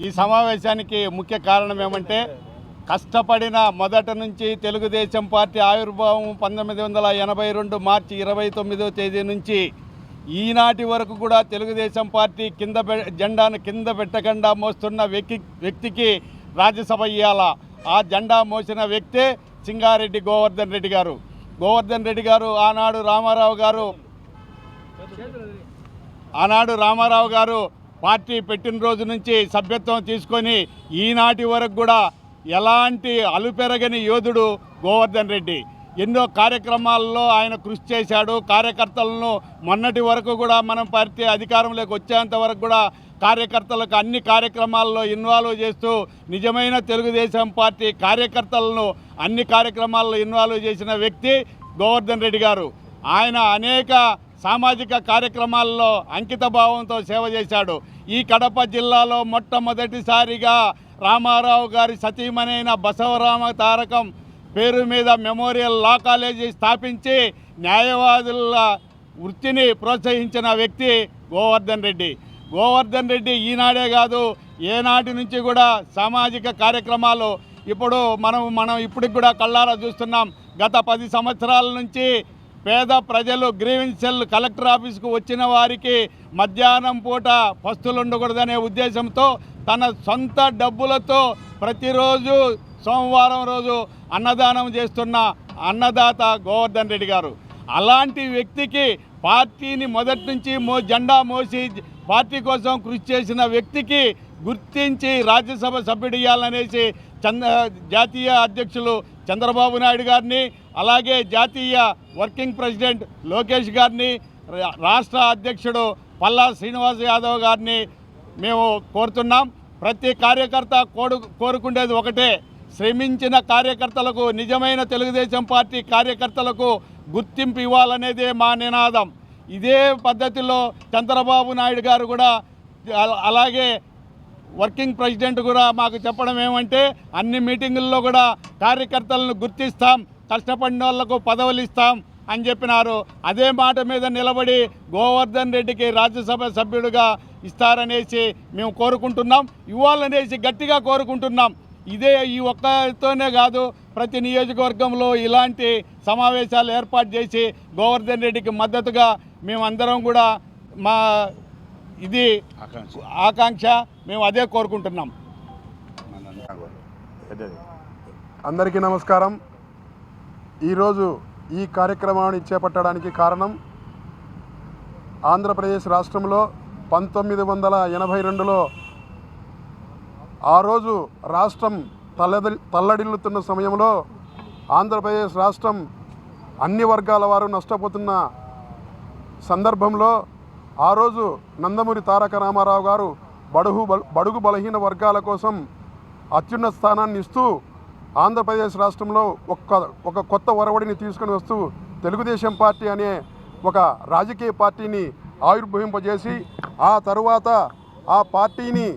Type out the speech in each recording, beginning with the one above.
ఈ సమావేశానికి ముఖ్య కారణం ఏమంటే కష్టపడిన మొదటి నుంచి తెలుగుదేశం పార్టీ ఆవిర్భావం 1982 మార్చి 29వ తేదీ నుంచి ఈనాటి వరకు కూడా తెలుగుదేశం పార్టీ జెండాను కింద పెట్టకుండా మోస్తున్న వ్యక్తికి రాజ్యసభ ఇవ్వాల. ఆ జెండా మోసిన వ్యక్తే సింగారెడ్డి గోవర్ధన్ రెడ్డి గారు. గోవర్ధన్ రెడ్డి గారు ఆనాడు రామారావు గారు పార్టీ పెట్టిన రోజు నుంచి సభ్యత్వం తీసుకొని ఈనాటి వరకు కూడా ఎలాంటి అలుపెరగని యోధుడు గోవర్ధన్ రెడ్డి. ఎన్నో కార్యక్రమాల్లో ఆయన కృషి చేశాడు. కార్యకర్తలను మొన్నటి వరకు కూడా మనం పార్టీ అధికారంలోకి వచ్చేంత వరకు కూడా కార్యకర్తలకు అన్ని కార్యక్రమాల్లో ఇన్వాల్వ్ చేస్తూ నిజమైన తెలుగుదేశం పార్టీ కార్యకర్తలను అన్ని కార్యక్రమాల్లో ఇన్వాల్వ్ చేసిన వ్యక్తి గోవర్ధన్ రెడ్డి గారు. ఆయన అనేక సామాజిక కార్యక్రమాల్లో అంకిత భావంతో సేవ చేశాడు. ఈ కడప జిల్లాలో మొట్టమొదటిసారిగా రామారావు గారి సతీమణైన బసవరామ తారకం పేరు మీద మెమోరియల్ లా కాలేజీ స్థాపించి న్యాయవాదుల వృత్తిని ప్రోత్సహించిన వ్యక్తి గోవర్ధన్ రెడ్డి. గోవర్ధన్ రెడ్డి ఈనాడే కాదు ఏనాటి నుంచి కూడా సామాజిక కార్యక్రమాలు మనం ఇప్పటికి కూడా కళ్ళారా చూస్తున్నాం. గత 10 సంవత్సరాల నుంచి పేద ప్రజలు గ్రీవెన్స్ సెల్ కలెక్టర్ ఆఫీస్కు వచ్చిన వారికి మధ్యాహ్నం పూట పస్తులు ఉండకూడదనే ఉద్దేశంతో తన సొంత డబ్బులతో ప్రతిరోజు సోమవారం రోజు అన్నదానం చేస్తున్న అన్నదాత గోవర్ధన్ రెడ్డి గారు. అలాంటి వ్యక్తికి పార్టీని మొదటి నుంచి జెండా మోసి పార్టీ కోసం కృషి చేసిన వ్యక్తికి గుర్తించి రాజ్యసభ సభ్యుడు ఇవ్వాలనేసి జాతీయ అధ్యక్షులు చంద్రబాబు నాయుడు గారిని, అలాగే జాతీయ వర్కింగ్ ప్రెసిడెంట్ లోకేష్ గారిని, రాష్ట్ర అధ్యక్షుడు పల్లా శ్రీనివాస్ యాదవ్ గారిని మేము కోరుతున్నాం. ప్రతి కార్యకర్త కోరుకునేది ఒకటే, శ్రమించిన కార్యకర్తలకు, నిజమైన తెలుగుదేశం పార్టీ కార్యకర్తలకు గుర్తింపు ఇవ్వాలనేదే మా నినాదం. ఇదే పద్ధతిలో చంద్రబాబు నాయుడు గారు కూడా అలాగే వర్కింగ్ ప్రెసిడెంట్ కూడా మాకు చెప్పడం ఏమంటే అన్ని మీటింగుల్లో కూడా కార్యకర్తలను గుర్తిస్తాం, కష్టపడిన వాళ్లకు పదవులు ఇస్తాం అని చెప్పినారు. అదే మాట మీద నిలబడి గోవర్ధన్ రెడ్డికి రాజ్యసభ సభ్యుడిగా ఇస్తారనేసి మేము కోరుకుంటున్నాం, ఇవ్వాలనేసి గట్టిగా కోరుకుంటున్నాం. ఈ ఒక్కతోనే కాదు, ప్రతి నియోజకవర్గంలో ఇలాంటి సమావేశాలు ఏర్పాటు చేసి గోవర్ధన్ రెడ్డికి మద్దతుగా మేమందరం కూడా మా ఆకాంక్ష మేము అదే కోరుకుంటున్నాం. అందరికీ నమస్కారం. ఈరోజు ఈ కార్యక్రమాన్ని చేపట్టడానికి కారణం, ఆంధ్రప్రదేశ్ రాష్ట్రంలో 1982లో ఆ రోజు రాష్ట్రం తల్లడిల్లుతున్న సమయంలో ఆంధ్రప్రదేశ్ రాష్ట్రం అన్ని వర్గాల వారు నష్టపోతున్న సందర్భంలో ఆ రోజు నందమూరి తారక రామారావు గారు బడుగు బలహీన వర్గాల కోసం అత్యున్నత స్థానాన్ని ఇస్తూ ఆంధ్రప్రదేశ్ రాష్ట్రంలో ఒక కొత్త ఒరవడిని తీసుకొని వస్తూ తెలుగుదేశం పార్టీ అనే ఒక రాజకీయ పార్టీని ఆవిర్భవింపజేసి ఆ తరువాత ఆ పార్టీని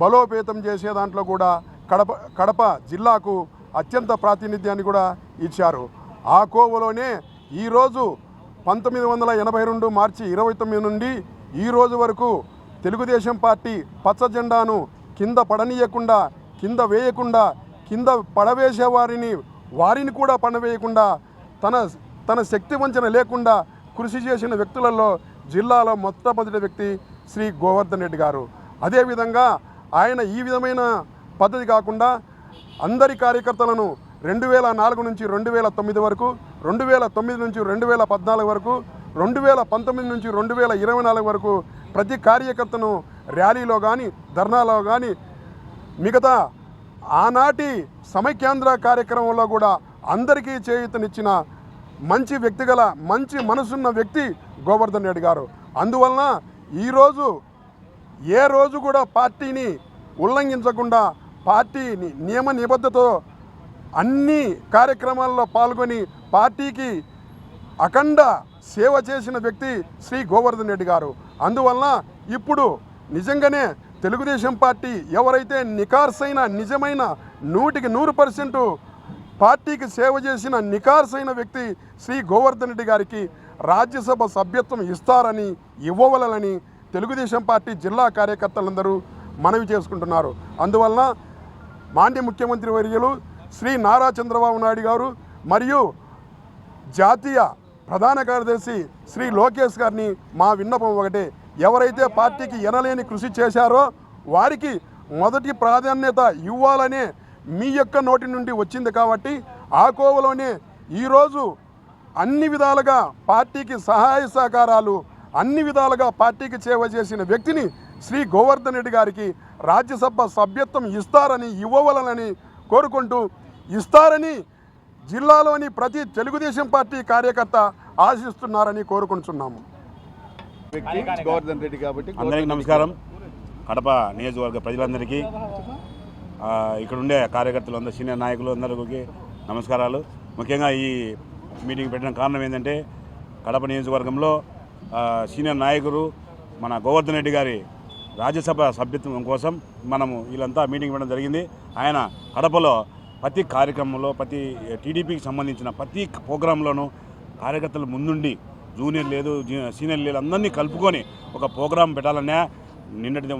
బలోపేతం చేసే దాంట్లో కూడా కడప జిల్లాకు అత్యంత ప్రాతినిధ్యాన్ని కూడా ఇచ్చారు. ఆ కోవలోనే ఈరోజు 1982 మార్చి 29 నుండి ఈ రోజు వరకు తెలుగుదేశం పార్టీ పచ్చ జెండాను కింద పడనీయకుండా, కింద వేయకుండా, కింద పడవేసే వారిని కూడా పడవేయకుండా తన శక్తి వంచన లేకుండా కృషి చేసిన వ్యక్తులలో జిల్లాలో మొట్టమొదటి వ్యక్తి శ్రీ గోవర్ధన్ రెడ్డి గారు. అదేవిధంగా ఆయన ఈ విధమైన పద్ధతి కాకుండా అందరి కార్యకర్తలను 2004 నుంచి 2009 వరకు, 2009 నుంచి 2014 వరకు, 2019 నుంచి 2024 వరకు ప్రతి కార్యకర్తను ర్యాలీలో కానీ, ధర్నాలో కానీ, మిగతా ఆనాటి సమైక్యాంధ్ర కార్యక్రమంలో కూడా అందరికీ చేయూతనిచ్చిన మంచి వ్యక్తి గల, మంచి మనసున్న వ్యక్తి గోవర్ధన్ రెడ్డి గారు. అందువలన ఈరోజు ఏ రోజు కూడా పార్టీని ఉల్లంఘించకుండా పార్టీ నియమ నిబద్ధతతో అన్ని కార్యక్రమాల్లో పాల్గొని పార్టీకి అఖండ సేవ చేసిన వ్యక్తి శ్రీ గోవర్ధన్ రెడ్డి గారు. అందువలన ఇప్పుడు నిజంగానే తెలుగుదేశం పార్టీ ఎవరైతే నికార్సైన, నిజమైన 100% పార్టీకి సేవ చేసిన నికార్సైన వ్యక్తి శ్రీ గోవర్ధన్ రెడ్డి గారికి రాజ్యసభ సభ్యత్వం ఇస్తారని, ఇవ్వవలనని తెలుగుదేశం పార్టీ జిల్లా కార్యకర్తలందరూ మనవి చేసుకుంటున్నారు. అందువలన మాన్య ముఖ్యమంత్రి వర్యులు శ్రీ నారా చంద్రబాబు నాయుడు గారు మరియు జాతీయ ప్రధాన కార్యదర్శి శ్రీ లోకేష్ గారిని మా విన్నపం ఒకటే, ఎవరైతే పార్టీకి ఎనలేని కృషి చేశారో వారికి మొదటి ప్రాధాన్యత ఇవ్వాలనే మీ యొక్క నోటి నుండి వచ్చింది కాబట్టి ఆ కోవలోనే ఈరోజు అన్ని విధాలుగా పార్టీకి సహాయ సహకారాలు అన్ని విధాలుగా పార్టీకి సేవ చేసిన వ్యక్తిని శ్రీ గోవర్ధన్ రెడ్డి గారికి రాజ్యసభ సభ్యత్వం ఇవ్వవలనని కోరుకుంటూ, ఇస్తారని జిల్లాలోని ప్రతి తెలుగుదేశం పార్టీ కార్యకర్త ఆశిస్తున్నారని కోరుకుంటున్నాము. గోవర్ధన్ రెడ్డి కాబట్టి అందరికీ నమస్కారం. కడప నియోజకవర్గ ప్రజలందరికీ, ఇక్కడ ఉండే కార్యకర్తలు అందరూ, సీనియర్ నాయకులు అందరికీ నమస్కారాలు. ముఖ్యంగా ఈ మీటింగ్ పెట్టిన కారణం ఏంటంటే కడప నియోజకవర్గంలో సీనియర్ నాయకులు మన గోవర్ధన్ రెడ్డి గారి రాజ్యసభ సభ్యత్వం కోసం మనము వీళ్ళంతా మీటింగ్ పెట్టడం జరిగింది. ఆయన కడపలో ప్రతి కార్యక్రమంలో ప్రతి టీడీపీకి సంబంధించిన ప్రతి ప్రోగ్రాంలోనూ కార్యకర్తలు ముందుండి జూనియర్ లేదు సీనియర్ లేదు అందరినీ కలుపుకొని ఒక ప్రోగ్రాం పెట్టాలనే నిన్నటి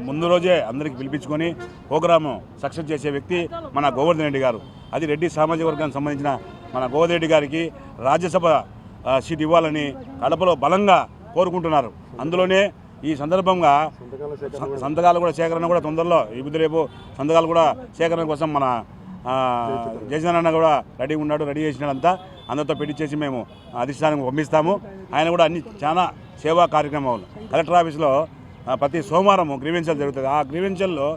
ముందు రోజే అందరికీ పిలిపించుకొని ప్రోగ్రాము సక్సెస్ చేసే వ్యక్తి మన గోవర్ధన్ రెడ్డి గారు. అది రెడ్డి సామాజిక వర్గానికి సంబంధించిన మన గోవర్ధన్ రెడ్డి గారికి రాజ్యసభ సీట్ ఇవ్వాలని కడపలో బలంగా కోరుకుంటున్నారు. అందులోనే ఈ సందర్భంగా సంతకాలు కూడా సేకరణ కూడా తొందరలో ఈ రేపు సంతకాలు కూడా సేకరణ కోసం మన జయచంద్రన్న కూడా రెడీ ఉన్నాడు, రెడీ చేసినాడంతా అందరితో పెట్టించేసి మేము అధిష్టానానికి పంపిస్తాము. ఆయన కూడా అన్ని చాలా సేవా కార్యక్రమాలు కలెక్టర్ ఆఫీస్లో ప్రతి సోమవారం గ్రీవెన్షియల్ జరుగుతుంది. ఆ గ్రీవెన్షియల్లో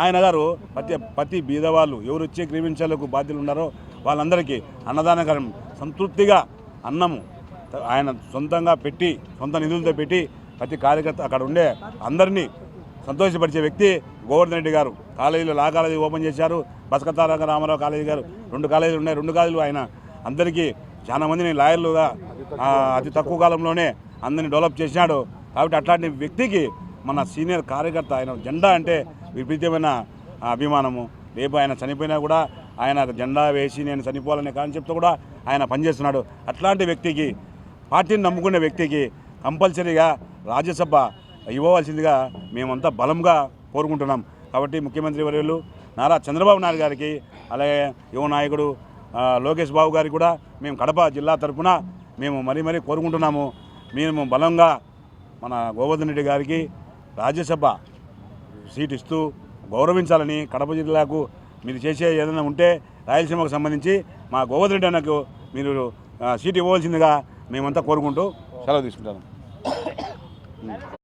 ఆయన గారు ప్రతి బీదవాళ్ళు ఎవరు వచ్చే గ్రీవెన్షియల్కు బాధ్యులు ఉన్నారో వాళ్ళందరికీ అన్నదానకరం సంతృప్తిగా అన్నము ఆయన సొంతంగా పెట్టి సొంత నిధులతో పెట్టి ప్రతి కార్యకర్త అక్కడ ఉండే అందరినీ సంతోషపరిచే వ్యక్తి గోవర్ధన్ రెడ్డి గారు. కాలేజీలో లా కాలేజీ ఓపెన్ చేశారు, బసకతారక రామారావు కాలేజీ గారు 2 కాలేజీలు ఉన్నాయి. 2 కాలేజీలు ఆయన అందరికీ చాలా మందిని లాయర్లుగా అతి తక్కువ కాలంలోనే అందరినీ డెవలప్ చేసినాడు. కాబట్టి అట్లాంటి వ్యక్తికి మన సీనియర్ కార్యకర్త ఆయన జెండా అంటే విపరీతమైన అభిమానము. రేపు ఆయన చనిపోయినా కూడా ఆయన జెండా వేసి నేను చనిపోవాలనే కాన్సెప్ట్తో కూడా ఆయన పనిచేస్తున్నాడు. అట్లాంటి వ్యక్తికి, పార్టీని నమ్ముకునే వ్యక్తికి కంపల్సరీగా రాజ్యసభ ఇవ్వవలసిందిగా మేమంతా బలంగా కోరుకుంటున్నాం. కాబట్టి ముఖ్యమంత్రి వర్యులు నారా చంద్రబాబు నాయుడు గారికి, అలాగే యువ నాయకుడు లోకేష్ బాబు గారికి కూడా మేము కడప జిల్లా తరఫున మేము మరీ కోరుకుంటున్నాము. మేము బలంగా మన గోవర్ధన్ రెడ్డి గారికి రాజ్యసభ సీట్ ఇస్తూ గౌరవించాలని, కడప జిల్లాకు మీరు చేసే ఏదైనా ఉంటే రాయలసీమకు సంబంధించి మా గోవర్ధన్ రెడ్డి అన్నకు మీరు సీట్ ఇవ్వవలసిందిగా మేమంతా కోరుకుంటూ సెలవు తీసుకుంటాను.